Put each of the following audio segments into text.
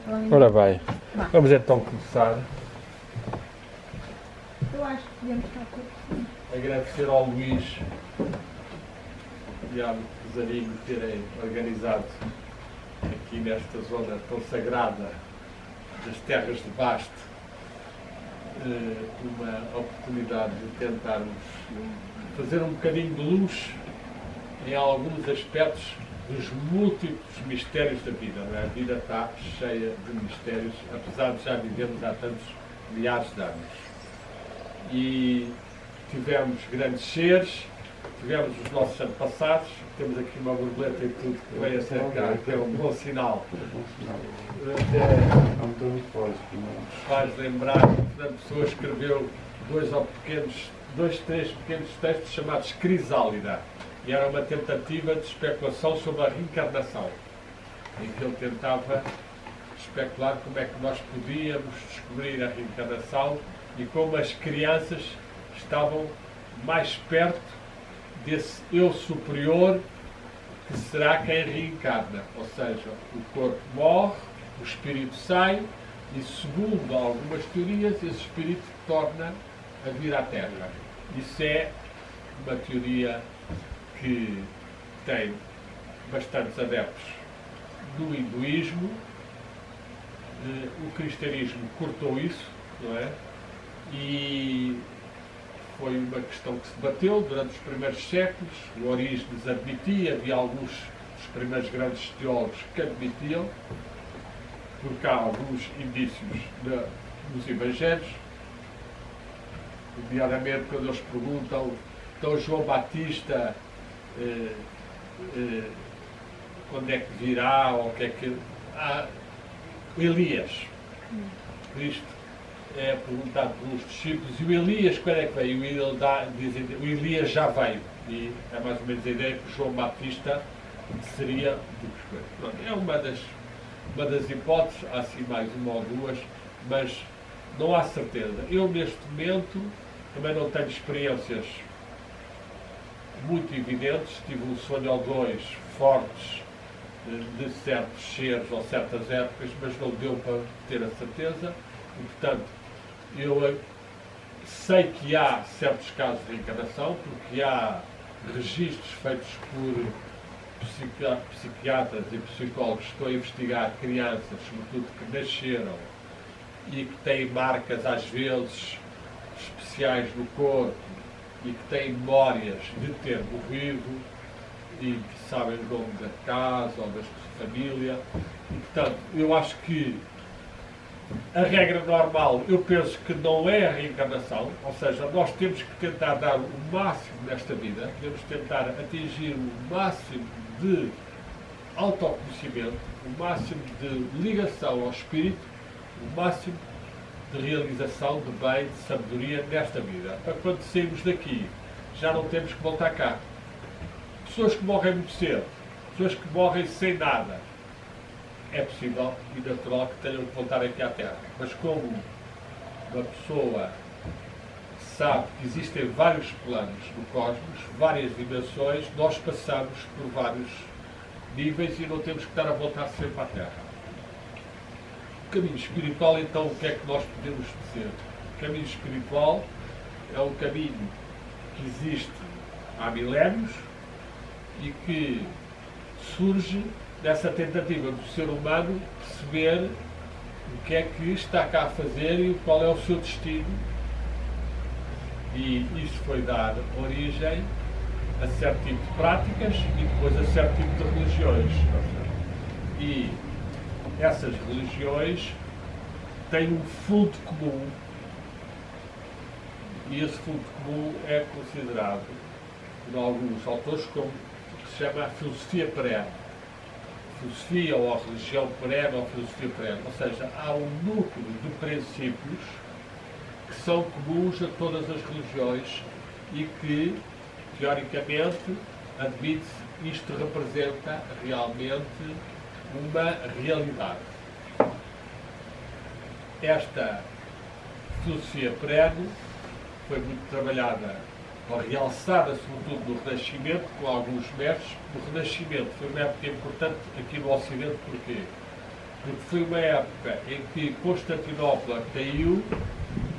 Ora bem, vamos então começar. Eu acho que podemos estar todos. Agradecer ao Luís e ao Zaninho terem organizado aqui nesta zona tão sagrada das terras de Baste uma oportunidade de tentarmos fazer um bocadinho de luz em alguns aspectos dos múltiplos mistérios da vida. Não é? A vida está cheia de mistérios, apesar de já vivermos há tantos milhares de anos. E tivemos grandes seres, tivemos os nossos antepassados, temos aqui uma borboleta e tudo que veio até cá, que é um bom sinal. Faz lembrar que a pessoa escreveu três pequenos textos chamados Crisálida, e era uma tentativa de especulação sobre a reencarnação, em que ele tentava especular como é que nós podíamos descobrir a reencarnação e como as crianças estavam mais perto desse eu superior que será quem reencarna. Ou seja, o corpo morre, o espírito sai e, segundo algumas teorias, esse espírito torna a vir à Terra. Isso é uma teoria que tem bastantes adeptos no hinduísmo. O cristianismo cortou isso, não é? E foi uma questão que se bateu durante os primeiros séculos. O Orígenes admitia, havia alguns dos primeiros grandes teólogos que admitiam, porque há alguns indícios nos Evangelhos, nomeadamente quando eles perguntam, então João Batista quando é que virá, ou o que é que... Elias, Cristo é perguntado pelos discípulos, e o Elias quando é que veio? E ele dizem, o Elias já veio, e é mais ou menos a ideia que João Batista seria pronto, é uma das hipóteses, há assim mais uma ou duas, mas não há certeza. Eu neste momento também não tenho experiências muito evidentes, tive um sonho ou dois fortes de certos seres ou certas épocas, mas não deu para ter a certeza, e portanto eu sei que há certos casos de reencarnação, porque há registros feitos por psiquiatras e psicólogos que estão a investigar crianças, sobretudo que nasceram e que têm marcas às vezes especiais no corpo e que têm memórias de ter morrido e que sabem o nome da casa ou da família. E, portanto, eu acho que a regra normal, eu penso que não é a reencarnação, ou seja, nós temos que tentar dar o máximo nesta vida, temos que tentar atingir o máximo de autoconhecimento, o máximo de ligação ao espírito, o máximo de realização de bem, de sabedoria nesta vida, para quando sairmos daqui já não temos que voltar cá. Pessoas que morrem muito cedo, pessoas que morrem sem nada, é possível e natural que tenham que voltar aqui à Terra. Mas como uma pessoa sabe que existem vários planos no cosmos, várias dimensões, nós passamos por vários níveis e não temos que estar a voltar sempre à Terra. O caminho espiritual, então, o que é que nós podemos dizer? O caminho espiritual é um caminho que existe há milénios e que surge dessa tentativa do ser humano perceber o que é que está cá a fazer e qual é o seu destino. E isso foi dar origem a certo tipo de práticas e depois a certo tipo de religiões. E essas religiões têm um fundo comum, e esse fundo comum é considerado por alguns autores como o que se chama a filosofia perene. Filosofia ou a religião perene ou a filosofia perene. Ou seja, há um núcleo de princípios que são comuns a todas as religiões e que, teoricamente, admite-se, isto representa realmente uma realidade. Esta filosofia perene foi muito trabalhada ou realçada, sobretudo no Renascimento, com alguns mestres. O Renascimento foi uma época importante aqui no Ocidente, porquê? porque foi uma época em que Constantinopla caiu,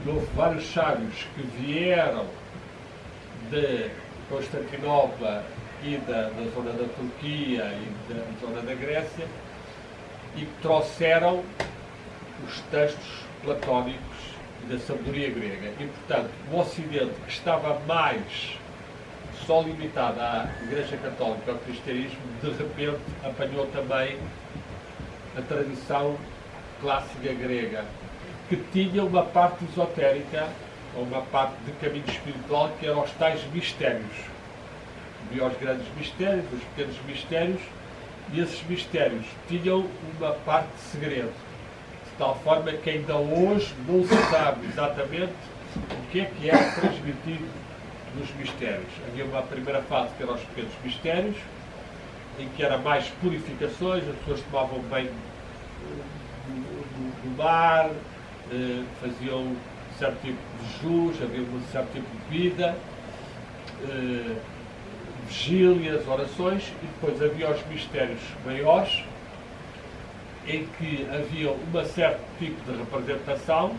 e houve vários sábios que vieram de Constantinopla e da zona da Turquia e da zona da Grécia e que trouxeram os textos platónicos e da sabedoria grega. E, portanto, o Ocidente, que estava mais só limitado à Igreja Católica, ao cristianismo, de repente apanhou também a tradição clássica grega, que tinha uma parte esotérica, ou uma parte de caminho espiritual, que eram os tais mistérios. Havia os grandes mistérios, os pequenos mistérios, e esses mistérios tinham uma parte de segredo, de tal forma que ainda hoje não se sabe exatamente o que é transmitido nos mistérios. Havia uma primeira fase que eram os pequenos mistérios, em que era mais purificações, as pessoas tomavam banho do mar, faziam certo tipo de jus, havia um certo tipo de vida, vigílias, orações, e depois havia os mistérios maiores, em que havia um certo tipo de representação,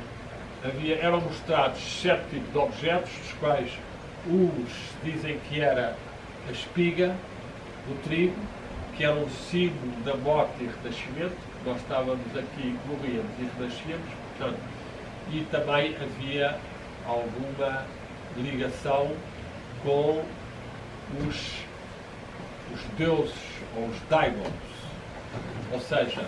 eram mostrados certo tipo de objetos, dos quais uns dizem que era a espiga do trigo, que era um símbolo da morte e renascimento. Nós estávamos aqui, morríamos e renascíamos, portanto, e também havia alguma ligação com os deuses, ou os daimons. Ou seja,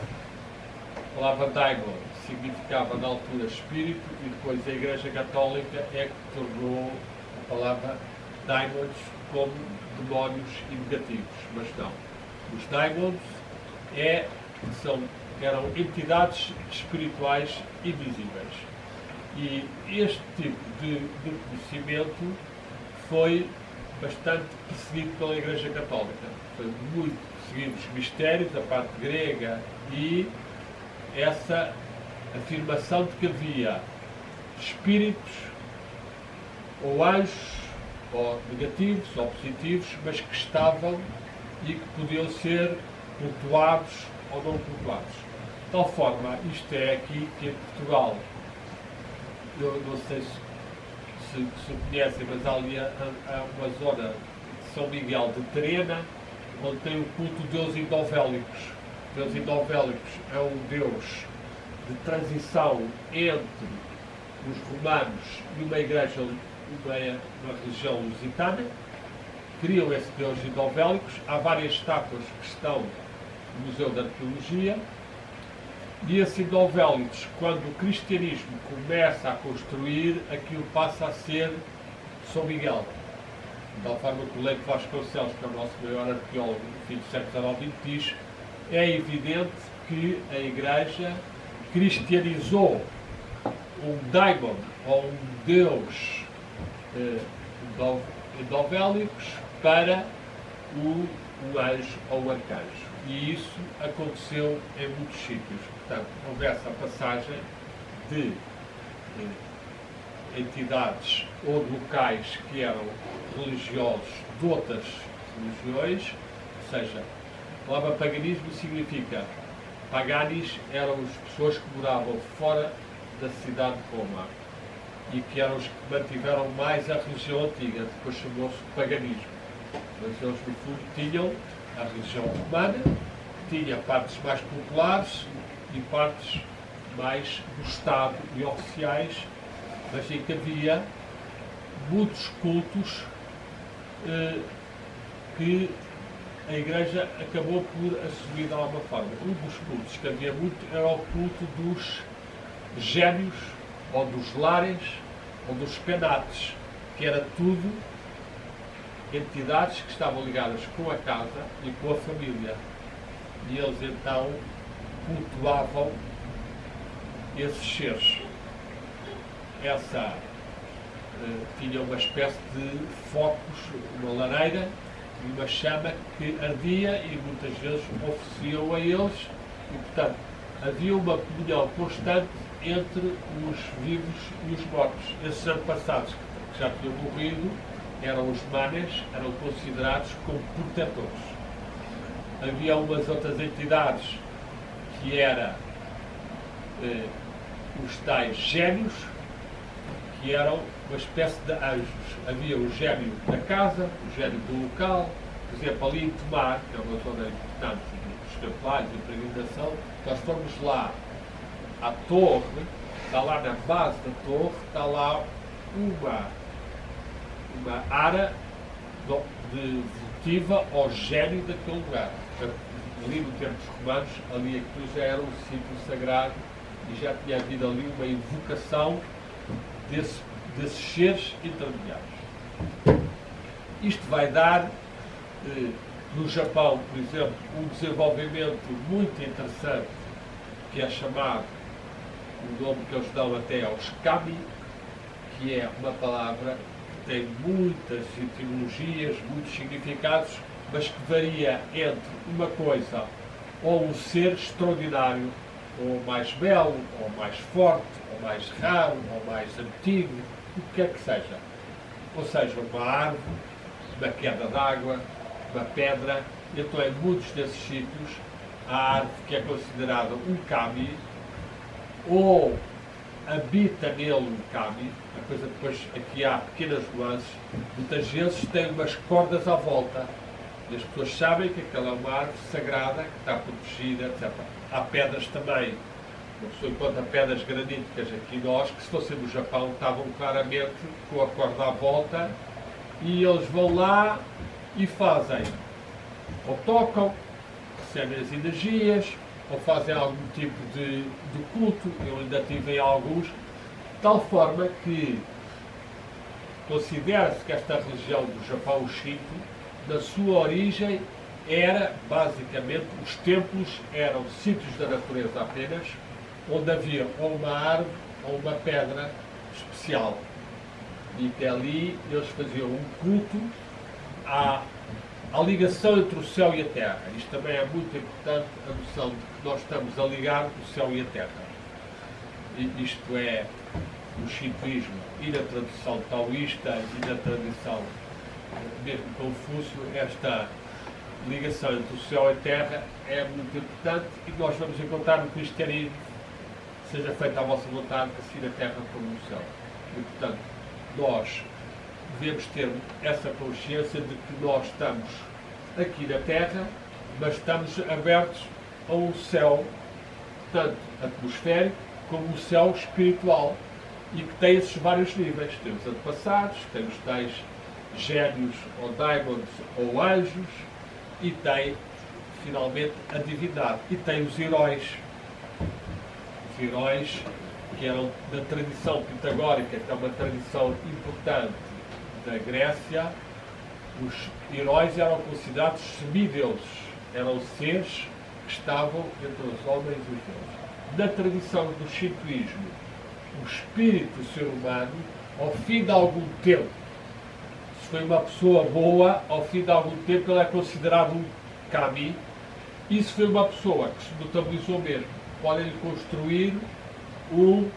a palavra daimon significava na altura espírito, e depois a Igreja Católica é que tornou a palavra daimons como demónios e negativos. Mas não. Os daimons eram entidades espirituais invisíveis. E este tipo de conhecimento foi bastante perseguido pela Igreja Católica. Foi muito perseguido os mistérios, a parte grega, e essa afirmação de que havia espíritos, ou anjos, ou negativos, ou positivos, mas que estavam e que podiam ser cultuados ou não cultuados. De tal forma, isto é aqui que em Portugal, eu não sei se conhecem, mas ali há uma zona de São Miguel de Terena, onde tem o culto de Deus Indovélicos. Deus Indovélicos é um Deus de transição entre os romanos e uma igreja, uma religião lusitana. Criam esse Deus Indovélicos. Há várias estátuas que estão no Museu da Arqueologia. E esses Indovélicos, quando o cristianismo começa a construir, aquilo passa a ser São Miguel. De tal forma que o Leite Vasconcelos, que é o nosso maior arqueólogo do fim do século XIX, diz: é evidente que a Igreja cristianizou um daimon, ou um Deus Indovélicos, para o anjo ou o arcanjo. E isso aconteceu em muitos sítios. Portanto, houve essa passagem de entidades ou de locais que eram religiosos de outras religiões, ou seja, a palavra paganismo significa paganis, eram as pessoas que moravam fora da cidade de Roma e que eram os que mantiveram mais a religião antiga, depois chamou-se paganismo. Mas eles, no fundo, tinham a religião romana, que tinha partes mais populares e partes mais do Estado e oficiais, mas em que havia muitos cultos que a Igreja acabou por assumir de alguma forma. Um dos cultos que havia muito era o culto dos gênios, ou dos lares, ou dos penates, que era tudo entidades que estavam ligadas com a casa e com a família. E eles então cultuavam esses seres. Tinha uma espécie de focos, uma lareira e uma chama que ardia e muitas vezes ofereciam a eles, e portanto havia uma comunhão constante entre os vivos e os mortos. Esses antepassados que já tinham morrido eram os manes, eram considerados como protetores. Havia umas outras entidades que era os tais génios, que eram uma espécie de anjos. Havia o gênio da casa, o gênio do local, por exemplo, ali em Tomar, que é uma zona importante dos templários e peregrinação, nós fomos lá à torre, está lá na base da torre, está lá uma ara devotiva ao gênio daquele lugar. Portanto, ali no tempo dos romanos, ali aquilo já era um sítio sagrado e já tinha havido ali uma invocação desses seres intermediários. Isto vai dar, no Japão, por exemplo, um desenvolvimento muito interessante, que é chamado, o nome que eles dão até aos kami, que é uma palavra que tem muitas etimologias, muitos significados, mas que varia entre uma coisa, ou um ser extraordinário, ou mais belo, ou mais forte, ou mais raro, ou mais antigo, o que quer que seja. Ou seja, uma árvore, uma queda d'água, uma pedra. Então, em muitos desses sítios, a árvore que é considerada um kami, ou habita nele um kami, a coisa depois, aqui há pequenas nuances, muitas vezes tem umas cordas à volta, e as pessoas sabem que aquela é uma árvore sagrada, que está protegida, etc. Há pedras também, uma pessoa encontra pedras graníticas aqui nós, que se fossem no Japão estavam claramente com a corda à volta, e eles vão lá e fazem, ou tocam, recebem as energias, ou fazem algum tipo de culto. Eu ainda tive em alguns, de tal forma que considera-se que esta religião do Japão, o Shinto, na sua origem era, basicamente, os templos eram sítios da natureza apenas, onde havia ou uma árvore ou uma pedra especial. E que ali eles faziam um culto à ligação entre o céu e a terra. Isto também é muito importante, a noção de que nós estamos a ligar o céu e a terra. E isto é, no shintoísmo e na tradição taoísta e na tradição mesmo Confúcio, esta ligação entre o céu e a terra é muito importante, e nós vamos encontrar no cristianismo: seja feita a vossa vontade, assim na terra como no céu. E, portanto, nós devemos ter essa consciência de que nós estamos aqui na Terra, mas estamos abertos a um céu, tanto atmosférico como um céu espiritual, e que tem esses vários níveis. Temos antepassados, temos tais génios ou daimons ou anjos, e tem, finalmente, a divindade. E tem os heróis. Os heróis que eram da tradição pitagórica, que é uma tradição importante da Grécia. Os heróis eram considerados semideuses, eram seres que estavam entre os homens e os deuses. Na tradição do shintoísmo, o espírito do ser humano, ao fim de algum tempo, se foi uma pessoa boa, ao fim de algum tempo ele é considerado um kami, e se foi uma pessoa que se notabilizou mesmo, podem construir um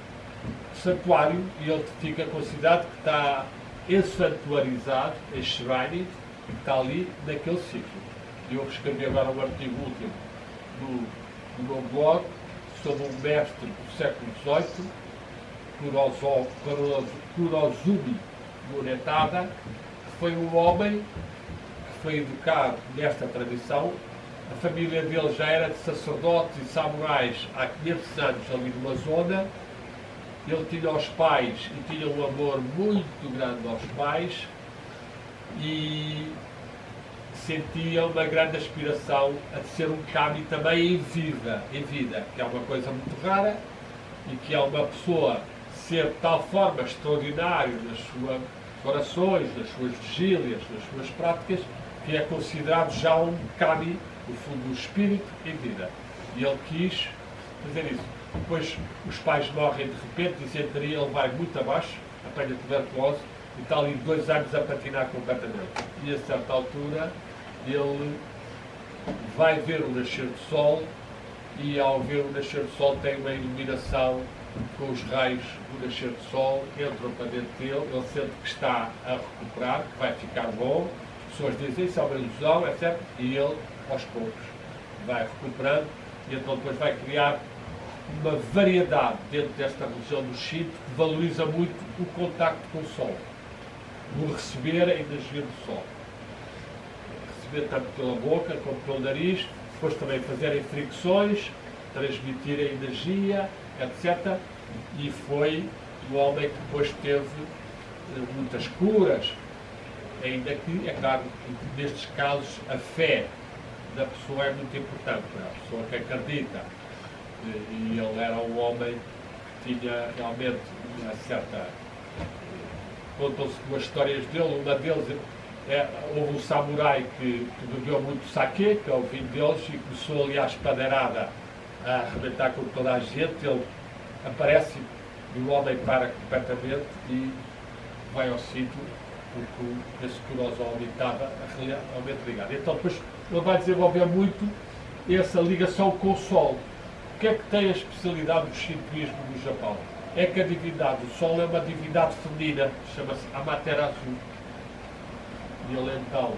santuário, e ele fica considerado que está ensantuarizado, enshrined, que está ali naquele sítio. Eu escrevi agora um artigo último no meu blog sobre um mestre do século XVIII, Kurozumi Munetada, que foi um homem que foi educado nesta tradição. A família dele já era de sacerdotes e samurais há 500 anos ali numa zona. Ele tinha os pais e tinha um amor muito grande aos pais, e sentia uma grande aspiração a ser um kami também em vida, que é uma coisa muito rara, e que é uma pessoa ser de tal forma extraordinário nas suas orações, nas suas vigílias, nas suas práticas, que é considerado já um kami, no fundo, um espírito em vida. E ele quis fazer isso. Depois os pais morrem de repente, e dizenteria, ele vai muito abaixo, apanha tuberculose, e está ali 2 anos a patinar completamente. E a certa altura ele vai ver o nascer do sol, e ao ver o nascer do sol tem uma iluminação com os raios do nascer do sol, entram para dentro dele, ele sente que está a recuperar, que vai ficar bom, as pessoas dizem isso é uma ilusão, etc. E ele, aos poucos, vai recuperando, e então depois vai criar uma variedade dentro desta religião do Shinto que valoriza muito o contacto com o Sol, o receber a energia do Sol. Receber tanto pela boca como pelo nariz, depois também fazerem fricções, transmitir a energia, etc. E foi o homem que depois teve muitas curas, ainda que, é claro, que nestes casos a fé da pessoa é muito importante, a pessoa que acredita. E ele era um homem que tinha realmente uma certa... Contam-se duas histórias dele, uma deles houve um samurai que bebeu muito saquê, que é o vinho deles, e começou ali à espadeirada a arrebentar com toda a gente. Ele aparece e o homem para completamente e vai ao sítio porque esse curioso homem estava realmente ligado. Então depois ele vai desenvolver muito essa ligação com o Sol. O que é que tem a especialidade do shintoísmo no Japão? É que a divindade do Sol é uma divindade feminina, chama-se Amaterasu. E ele então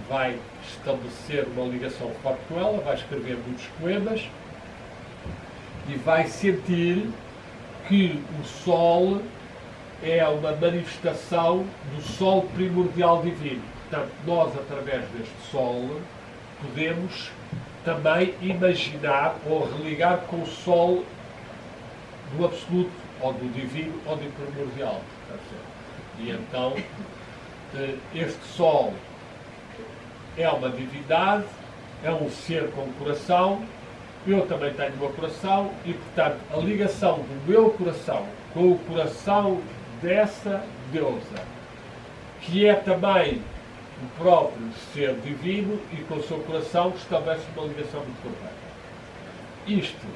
vai estabelecer uma ligação forte com ela, vai escrever muitos poemas e vai sentir que o Sol é uma manifestação do Sol primordial divino. Portanto, nós, através deste Sol, podemos também imaginar ou religar com o Sol do absoluto, ou do divino, ou do primordial. E então, este Sol é uma divindade, é um ser com coração, eu também tenho o meu coração, e portanto, a ligação do meu coração com o coração dessa deusa, que é também o próprio ser divino, e com o seu coração estabelece uma ligação muito completa. Isto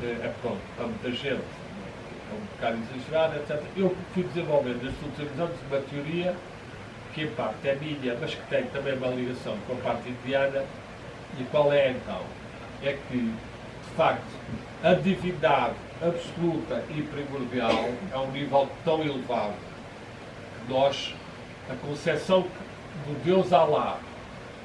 é pronto, para muita gente, é um bocado exagerado, etc. Eu fui desenvolvendo nestes últimos anos uma teoria que em parte é minha, mas que tem também uma ligação com a parte indiana. E qual é então? É que, de facto, a divindade absoluta e primordial é um nível tão elevado que nós, a concepção do Deus Alá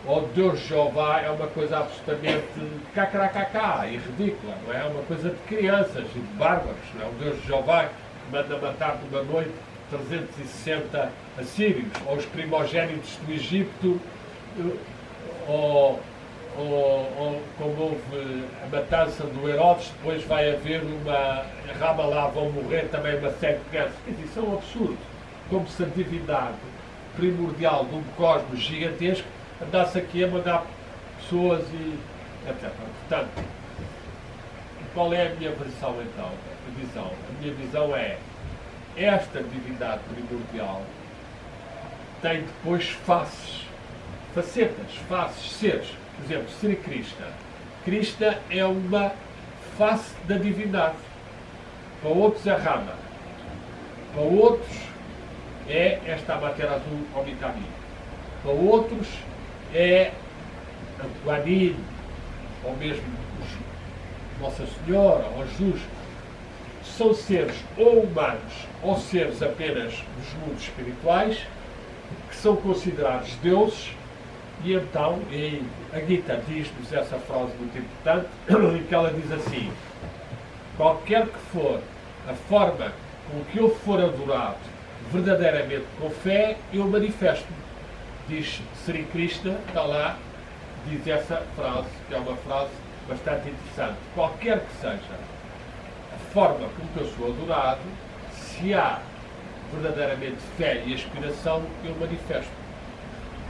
ou Deus Jeová é uma coisa absolutamente cacaracacá e ridícula, não é? É uma coisa de crianças e de bárbaros, não é? O Deus Jeová que manda matar de uma noite 360 assírios, ou os primogênitos do Egito, ou como houve a matança do Herodes, depois vai haver uma Ramalá, vão morrer também uma série de crianças. Quer dizer, isso é um absurdo. Como se a divindade primordial de um cosmos gigantesco andasse aqui a mandar pessoas e etc. Portanto, qual é a minha versão então? A minha visão é esta divindade primordial tem depois facetas, seres. Por exemplo, Sri Krishna. Krishna é uma face da divindade. Para outros é Rama. Para outros é esta Amaterasu Omikami. Para outros é a Kuan Yin, ou mesmo Nossa Senhora, ou Jesus. São seres ou humanos, ou seres apenas dos mundos espirituais, que são considerados deuses. E então, a Gita diz-nos essa frase muito importante, em que ela diz assim: qualquer que for a forma com que eu for adorado verdadeiramente com fé, eu manifesto-me. Diz Sri Krishna, está lá, diz essa frase, que é uma frase bastante interessante. Qualquer que seja a forma com que eu sou adorado, se há verdadeiramente fé e aspiração, eu manifesto-me.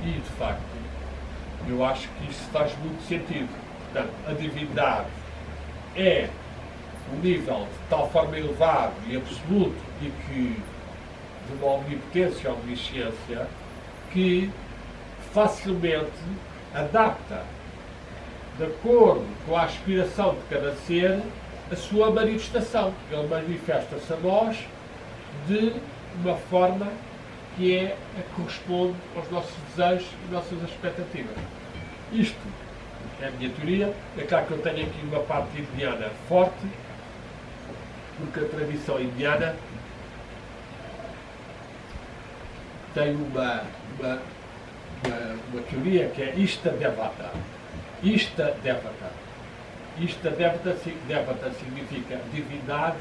E, de facto, eu acho que isso faz muito sentido. Portanto, a divindade é um nível de tal forma elevado e absoluto e que de uma omnipotência e omnisciência que facilmente adapta, de acordo com a aspiração de cada ser, a sua manifestação. Ele manifesta-se a nós de uma forma que corresponde aos nossos desejos e nossas expectativas. Isto é a minha teoria. É claro que eu tenho aqui uma parte indiana forte, porque a tradição indiana tem uma teoria que é Ishta Devata. Ishta Devata. Isto devata significa divindade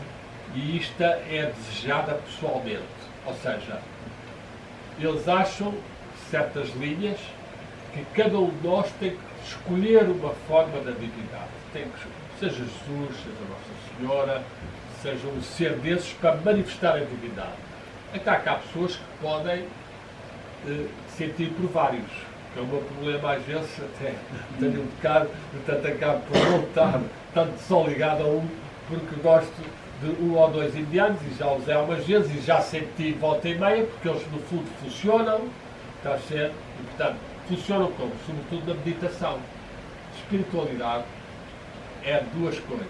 e isto é desejada pessoalmente. Ou seja, eles acham certas linhas que cada um de nós tem que escolher uma forma da divindade. Seja Jesus, seja Nossa Senhora, seja um ser desses para manifestar a divindade. Então há cá pessoas que podem sentir por vários. Que é o meu problema às vezes, até tenho um bocado, portanto acabo por não estar tanto só ligado a um, porque gosto de um ou dois indianos, e já usei algumas vezes, e já senti volta e meia, porque eles no fundo funcionam, está a ser, e portanto, funcionam como? Sobretudo na meditação. Espiritualidade é duas coisas,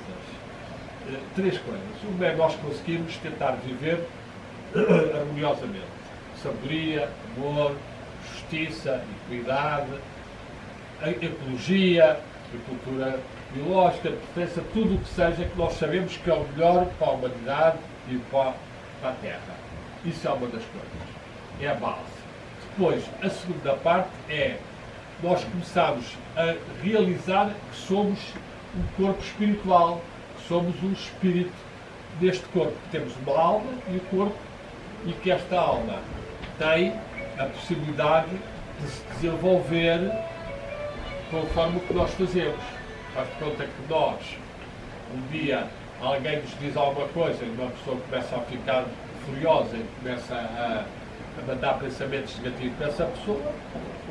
três coisas. Uma é nós conseguirmos tentar viver harmoniosamente. Sabedoria, amor, justiça, equidade, a ecologia, a cultura biológica, a defesa, tudo o que seja que nós sabemos que é o melhor para a humanidade e para a Terra. Isso é uma das coisas. É a base. Depois, a segunda parte é nós começarmos a realizar que somos um corpo espiritual, que somos um espírito deste corpo. Temos uma alma e o corpo, e que esta alma tem a possibilidade de se desenvolver conforme o que nós fazemos. Faz de conta que nós, um dia, alguém nos diz alguma coisa e uma pessoa começa a ficar furiosa e começa a mandar pensamentos negativos para essa pessoa,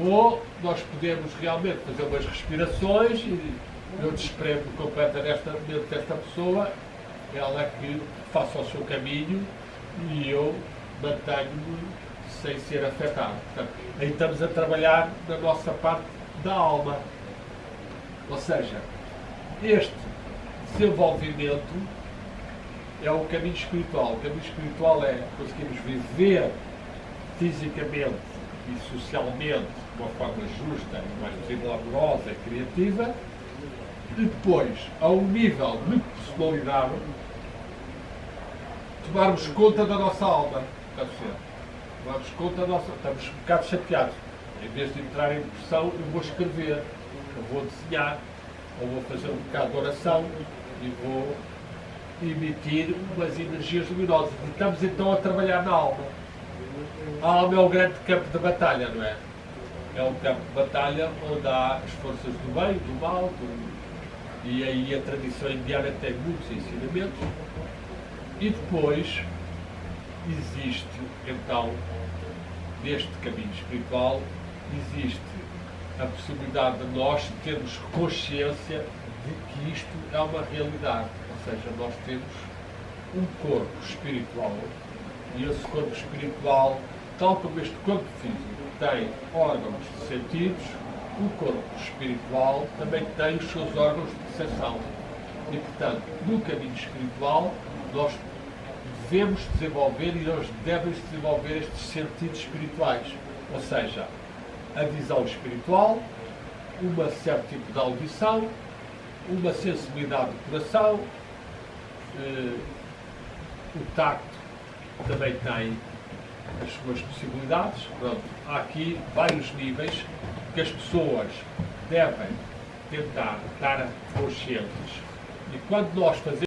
ou nós podemos realmente fazer umas respirações e eu desprendo completamente desta pessoa, ela que faça o seu caminho e eu mantenho-me sem ser afetado. Portanto, aí estamos a trabalhar na nossa parte da alma. Ou seja, este desenvolvimento é o caminho espiritual. O caminho espiritual é conseguirmos viver fisicamente e socialmente de uma forma justa, mais possível amorosa e criativa, e depois, a um nível de personalidade, tomarmos conta da nossa alma. Está certo? Tomarmos conta da nossa... Estamos um bocado chateados. Em vez de entrar em depressão, eu vou escrever, eu vou desenhar, ou vou fazer um bocado de oração e vou emitir umas energias luminosas. E estamos então a trabalhar na alma. A alma é o grande campo de batalha, não é? É um campo de batalha onde há as forças do bem, do mal, e aí a tradição indiana tem muitos ensinamentos. E depois existe, então, neste caminho espiritual, existe a possibilidade de nós termos consciência de que isto é uma realidade. Ou seja, nós temos um corpo espiritual e esse corpo espiritual, tal como este corpo físico tem órgãos de sentidos, o corpo espiritual também tem os seus órgãos de percepção. E, portanto, no caminho espiritual, nós devemos desenvolver e nós devemos desenvolver estes sentidos espirituais. Ou seja, a visão espiritual, um certo tipo de audição, uma sensibilidade do coração, o tacto também tem as suas possibilidades. Pronto, há aqui vários níveis que as pessoas devem tentar estar conscientes. E quando nós fazemos